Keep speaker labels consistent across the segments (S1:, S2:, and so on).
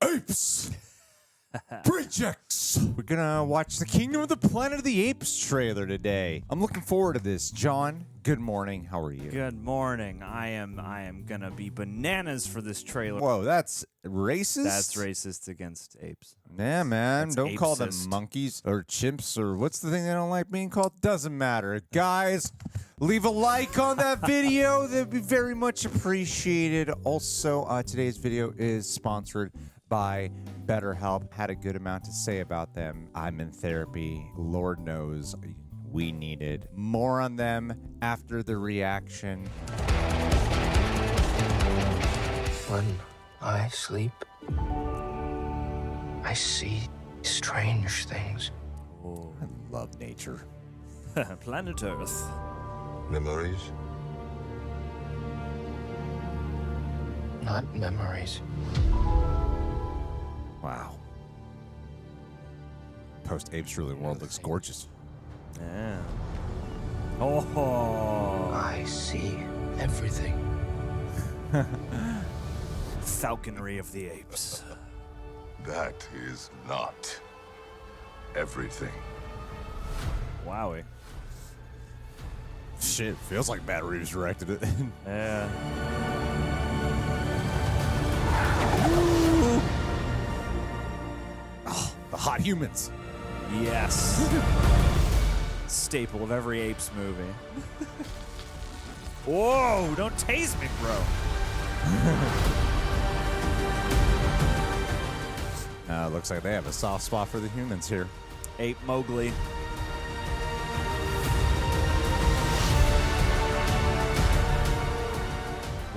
S1: Apes! Rejects! We're gonna watch the Kingdom of the Planet of the Apes trailer today. I'm looking forward to this. John, good morning. How are you?
S2: Good morning. I am gonna be bananas for this trailer.
S1: Whoa, that's racist?
S2: That's racist against apes.
S1: Yeah, man.
S2: That's
S1: don't call them
S2: apesist.
S1: monkeys or chimps or what's the thing they don't like being called? Doesn't matter. Guys, leave a like on that video. That'd be very much appreciated. Also, today's video is sponsored by BetterHelp. Had a good amount to say about them. I'm in therapy. Lord knows we needed more on them after the reaction.
S3: When I sleep, I see strange things.
S2: Oh.
S1: I love nature.
S2: Planet Earth.
S4: Memories?
S3: Not memories.
S1: Wow. Post-Apes Ruling World looks gorgeous.
S2: Yeah. Oh.
S3: I see everything.
S2: Falconry of the apes.
S4: That is not everything.
S2: Wowie.
S1: Shit, feels like Matt Reeves directed it.
S2: Yeah.
S1: Oh, the hot humans.
S2: Yes. Staple of every apes movie. Whoa! Don't tase me, bro.
S1: Looks like they have a soft spot for the humans here.
S2: Ape Mowgli.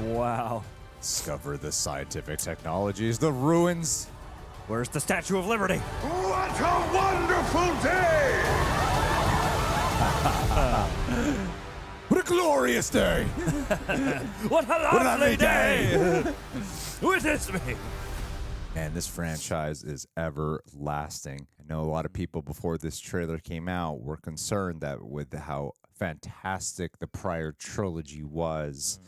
S2: Wow.
S1: Discover the scientific technologies, the ruins.
S2: Where's the Statue of Liberty?
S4: What a wonderful day!
S1: What a glorious day!
S2: What a lovely day! Witness me!
S1: Man, this franchise is everlasting. I know a lot of people before this trailer came out were concerned that with how fantastic the prior trilogy was,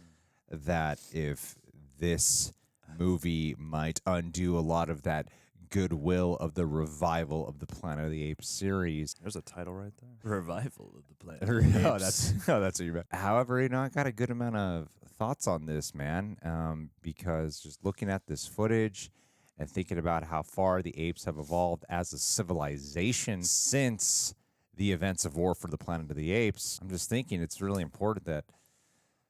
S1: that if this movie might undo a lot of that goodwill of the revival of the Planet of the Apes series.
S2: There's a title right there. Revival of the Planet.
S1: Oh, that's what you meant. However, I got a good amount of thoughts on this, man, because just looking at this footage and thinking about how far the apes have evolved as a civilization since the events of War for the Planet of the Apes, I'm just thinking it's really important that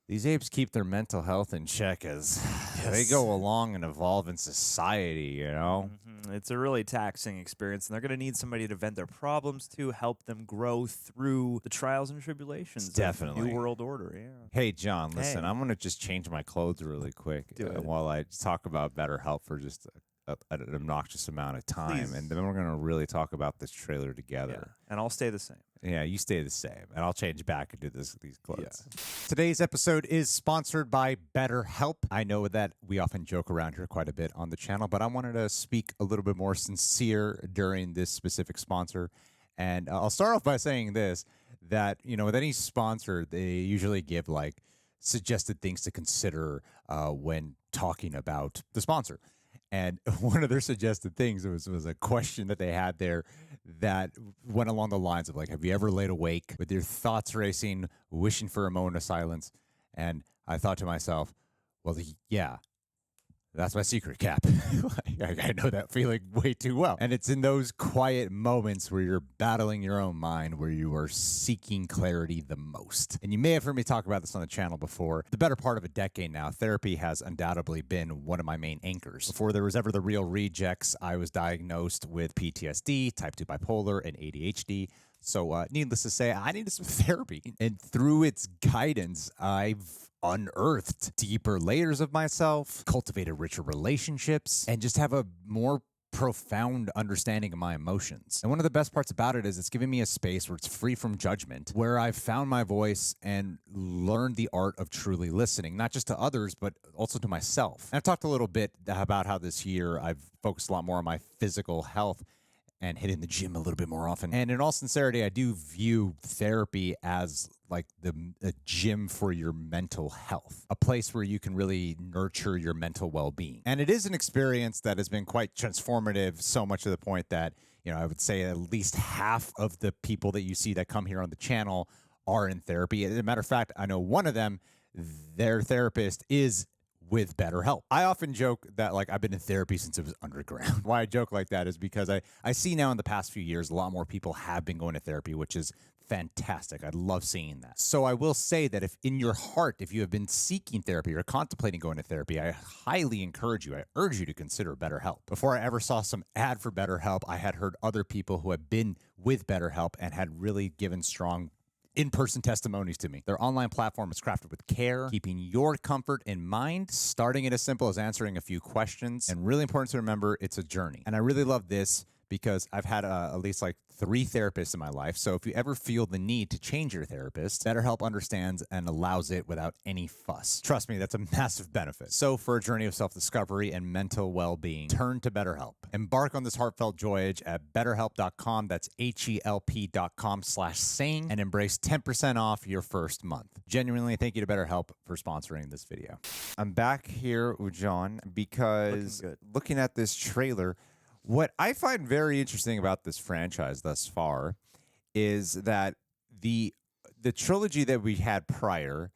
S1: these apes keep their mental health in check as they go along and evolve in society,
S2: Mm-hmm. It's a really taxing experience, and they're going to need somebody to vent their problems to, help them grow through the trials and tribulations
S1: Definitely.
S2: of New World Order. Yeah.
S1: Hey, John, listen,
S2: Hey.
S1: I'm going to just change my clothes really quick
S2: Do it.
S1: while I talk about BetterHelp for just an obnoxious amount of time,
S2: Please.
S1: and then we're going to really talk about this trailer together.
S2: And I'll stay the same.
S1: Yeah, you stay the same, and I'll change back into these clothes. Today's episode is sponsored by BetterHelp. I know that we often joke around here quite a bit on the channel, but I wanted to speak a little bit more sincere during this specific sponsor. And I'll start off by saying this, that, with any sponsor, they usually give, like, suggested things to consider when talking about the sponsor. And one of their suggested things was a question that they had there that went along the lines of, like, have you ever laid awake with your thoughts racing, wishing for a moment of silence? And I thought to myself, well, yeah, that's my secret, Cap. I know that feeling way too well. And it's in those quiet moments where you're battling your own mind, where you are seeking clarity the most. And you may have heard me talk about this on the channel before. The better part of a decade now, therapy has undoubtedly been one of my main anchors. Before there was ever the real rejects, I was diagnosed with PTSD, type 2 bipolar, and ADHD. So needless to say, I needed some therapy. And through its guidance, I've unearthed deeper layers of myself, cultivated richer relationships, and just have a more profound understanding of my emotions. And one of the best parts about it is it's giving me a space where it's free from judgment, where I've found my voice and learned the art of truly listening, not just to others, but also to myself. And I've talked a little bit about how this year I've focused a lot more on my physical health. and hitting the gym a little bit more often. And in all sincerity, I do view therapy as like a gym for your mental health, a place where you can really nurture your mental well-being. And it is an experience that has been quite transformative, so much to the point that, you know, I would say at least half of the people that you see that come here on the channel are in therapy. As a matter of fact, I know one of them, their therapist is with BetterHelp. I often joke that like I've been in therapy since it was underground. Why I joke like that is because I see now in the past few years a lot more people have been going to therapy, which is fantastic. I love seeing that. So I will say that if in your heart, if you have been seeking therapy or contemplating going to therapy, I highly encourage you, I urge you to consider BetterHelp. Before I ever saw some ad for BetterHelp, I had heard other people who had been with BetterHelp and had really given strong in-person testimonies to me. Their online platform is crafted with care, keeping your comfort in mind, starting it as simple as answering a few questions. And really important to remember, it's a journey. And I really love this because I've had at least like 3 therapists in my life. So if you ever feel the need to change your therapist, BetterHelp understands and allows it without any fuss. Trust me, that's a massive benefit. So for a journey of self-discovery and mental well-being, turn to BetterHelp. Embark on this heartfelt voyage at betterhelp.com. That's HELP.com/sane and embrace 10% off your first month. Genuinely, thank you to BetterHelp for sponsoring this video. I'm back here with John because looking at this trailer, what I find very interesting about this franchise thus far is that the trilogy that we had prior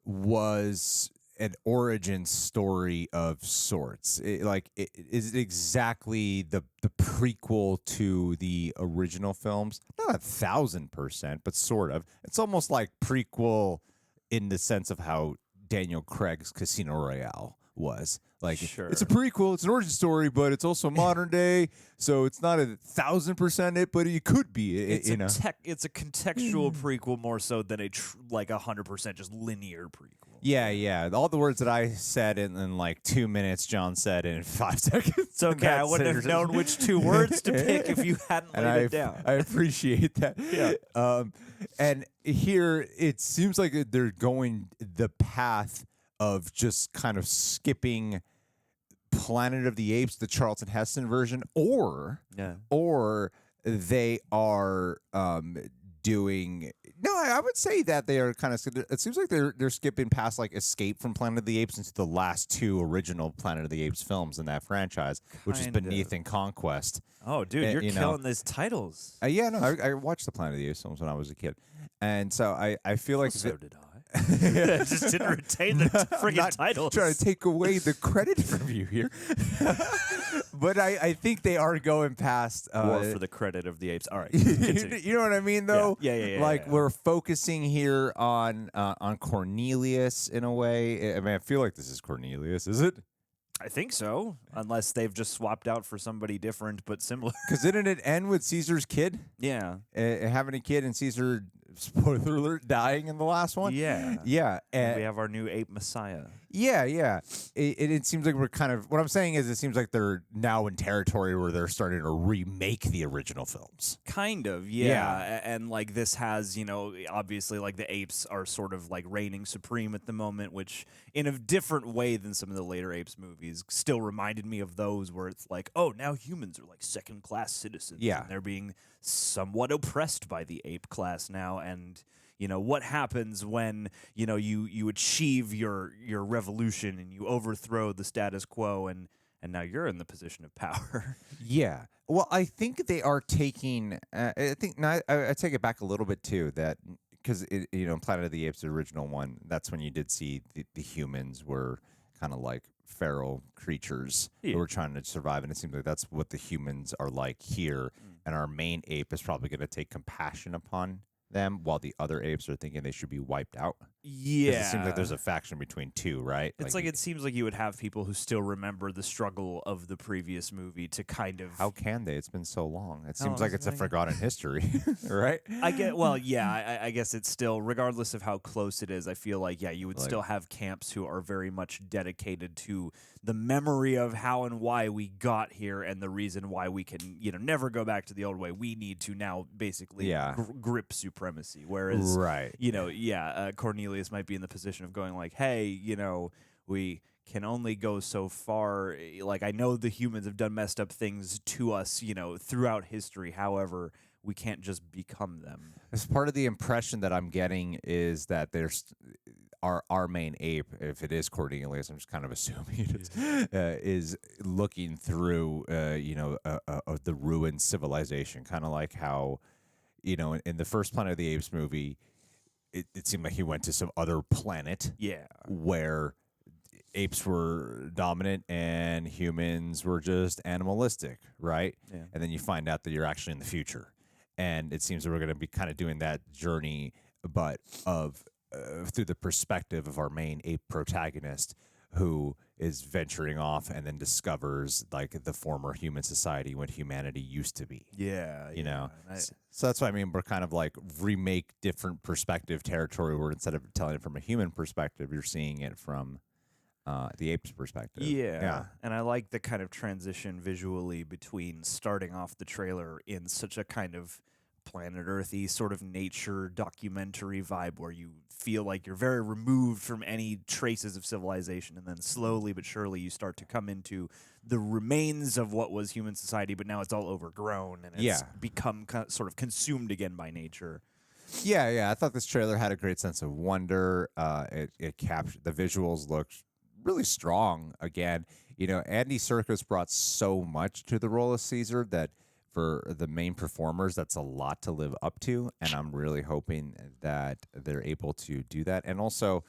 S1: was an origin story of sorts. It is exactly the prequel to the original films. Not 1,000%, but sort of. It's almost like prequel in the sense of how Daniel Craig's Casino Royale was. Like,
S2: sure.
S1: It's a prequel, it's an origin story, but it's also modern day, so it's not 1,000% it, but it could be.
S2: It's a contextual prequel more so than a 100% just linear prequel.
S1: Yeah. All the words that I said in like 2 minutes, John said in 5 seconds.
S2: It's okay. I wouldn't have known which 2 words to pick if you hadn't laid it down.
S1: I appreciate that.
S2: Yeah.
S1: And here it seems like they're going the path of just kind of skipping Planet of the Apes, the Charlton Heston version, or they are doing. No, I would say that they are kind of. It seems like they're skipping past like Escape from Planet of the Apes into the last 2 original Planet of the Apes films in that franchise, which is Beneath and Conquest.
S2: Oh, dude, you're killing these titles.
S1: Yeah, no, I watched the Planet of the Apes films when I was a kid, and so I feel like
S2: so did I. Just didn't retain the friggin' titles.
S1: Trying to take away the credit from you here, but I think they are going past
S2: War for the credit of the apes. All right,
S1: you know what I mean, though.
S2: Yeah.
S1: Like we're focusing here on Cornelius in a way. I mean, I feel like this is Cornelius, is it?
S2: I think so, unless they've just swapped out for somebody different but similar.
S1: Because didn't it end with Caesar's kid?
S2: Yeah,
S1: having a kid and Caesar. Spoiler alert, dying in the last one.
S2: Yeah. And we have our new ape messiah.
S1: Yeah. It seems like we're kind of. What I'm saying is, it seems like they're now in territory where they're starting to remake the original films.
S2: Kind of, yeah. And like this has, obviously, like the apes are sort of like reigning supreme at the moment, which in a different way than some of the later Apes movies still reminded me of those where it's like, oh, now humans are like second-class citizens.
S1: Yeah,
S2: and they're being somewhat oppressed by the ape class now, and what happens when you achieve your revolution and you overthrow the status quo, and now you're in the position of power.
S1: Yeah, well, I think they are taking. I take it back a little bit too, that because Planet of the Apes, the original one, that's when you did see the humans were kind of like feral creatures who were trying to survive, and it seems like that's what the humans are like here. And our main ape is probably going to take compassion upon them, while the other apes are thinking they should be wiped out.
S2: Yeah.
S1: It seems like there's a faction between 2, right?
S2: It's like it seems like you would have people who still remember the struggle of the previous movie to kind of.
S1: How can they? It's been so long. It seems like it's a forgotten history, right?
S2: I guess it's still, regardless of how close it is, I feel like, you would still have camps who are very much dedicated to the memory of how and why we got here and the reason why we can, never go back to the old way. We need to now basically grip supremacy. Whereas, Cornelius might be in the position of going like, hey, we can only go so far. Like, I know the humans have done messed up things to us, throughout history. However, we can't just become them.
S1: As part of the impression that I'm getting is that there's our main ape, if it is Cornelius, I'm just kind of assuming it is looking through, the ruined civilization, kind of like how, in the first Planet of the Apes movie, it seemed like he went to some other planet, where apes were dominant and humans were just animalistic, right?
S2: Yeah.
S1: And then you find out that you're actually in the future. And it seems that we're going to be kind of doing that journey, but through the perspective of our main ape protagonist, who is venturing off and then discovers like the former human society, what humanity used to be.
S2: Yeah.
S1: You know? So that's what I mean. We're kind of like remake different perspective territory where instead of telling it from a human perspective, you're seeing it from the ape's perspective.
S2: Yeah. And I like the kind of transition visually between starting off the trailer in such a kind of planet Earthy sort of nature documentary vibe where you feel like you're very removed from any traces of civilization, and then slowly but surely you start to come into the remains of what was human society, but now it's all overgrown and it's become sort of consumed again by nature.
S1: Yeah. I thought this trailer had a great sense of wonder. It captured the visuals looked really strong. Again, Andy Serkis brought so much to the role of Caesar that for the main performers, that's a lot to live up to, and I'm really hoping that they're able to do that. And also,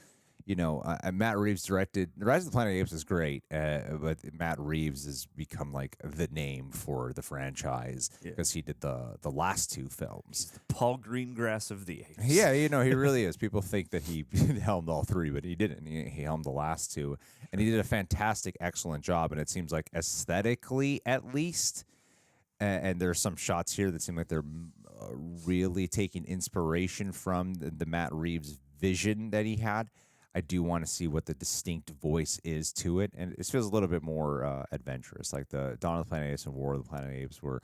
S1: Matt Reeves directed The Rise of the Planet of the Apes is great, but Matt Reeves has become like the name for the franchise because he did the last two films.
S2: He's the Paul Greengrass of the apes.
S1: Yeah, he really is. People think that he helmed all three, but he didn't. He helmed the last two, and he did a fantastic, excellent job. And it seems like aesthetically, at least. And there's some shots here that seem like they're really taking inspiration from the Matt Reeves vision that he had. I do want to see what the distinct voice is to it. And it feels a little bit more adventurous. Like the Dawn of the Planet of the Apes and War of the Planet of the Apes were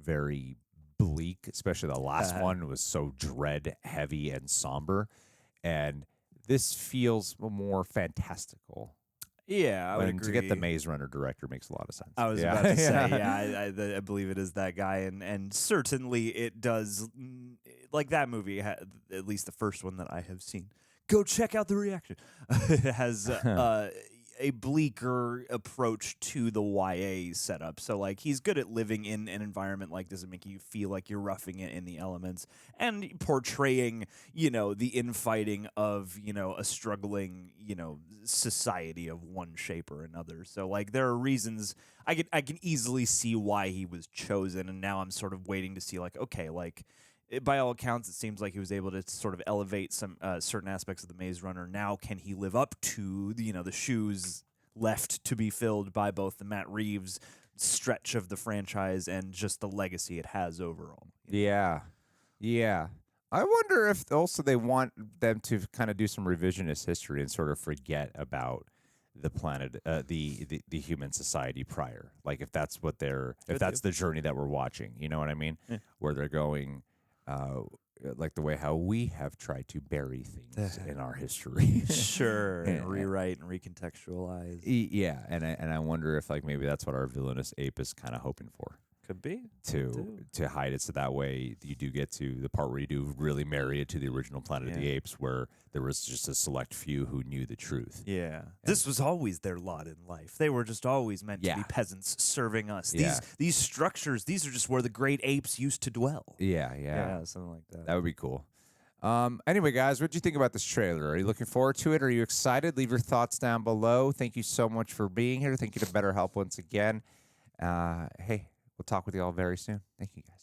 S1: very bleak, especially the last one was so dread heavy and somber. And this feels more fantastical.
S2: Yeah, I would agree.
S1: To get the Maze Runner director makes a lot of sense.
S2: I was about to say, I believe it is that guy, and certainly it does. Like that movie, at least the first one that I have seen. Go check out the reaction. It has a bleaker approach to the YA setup. So like he's good at living in an environment like this and making you feel like you're roughing it in the elements and portraying, the infighting of, a struggling, society of one shape or another. So like there are reasons I can easily see why he was chosen, and now I'm sort of waiting to see like, okay, like by all accounts, it seems like he was able to sort of elevate some certain aspects of the Maze Runner. Now, can he live up to the shoes left to be filled by both the Matt Reeves stretch of the franchise and just the legacy it has overall?
S1: Yeah. I wonder if also they want them to kind of do some revisionist history and sort of forget about the planet, the human society prior. Like if that's what if that's the journey that we're watching, you know what I mean? Yeah. Where they're going. Like the way how we have tried to bury things in our history.
S2: Sure, and rewrite and recontextualize.
S1: Yeah, and I wonder if like maybe that's what our villainous ape is kind of hoping for.
S2: Could be.
S1: To hide it so that way you do get to the part where you do really marry it to the original Planet of the Apes, where there was just a select few who knew the truth.
S2: Yeah. This was always their lot in life. They were just always meant to be peasants serving us. These structures, these are just where the great apes used to dwell.
S1: Yeah,
S2: something like that.
S1: That would be cool. Anyway, guys, what do you think about this trailer? Are you looking forward to it? Are you excited? Leave your thoughts down below. Thank you so much for being here. Thank you to BetterHelp once again. Hey, we'll talk with you all very soon. Thank you, guys.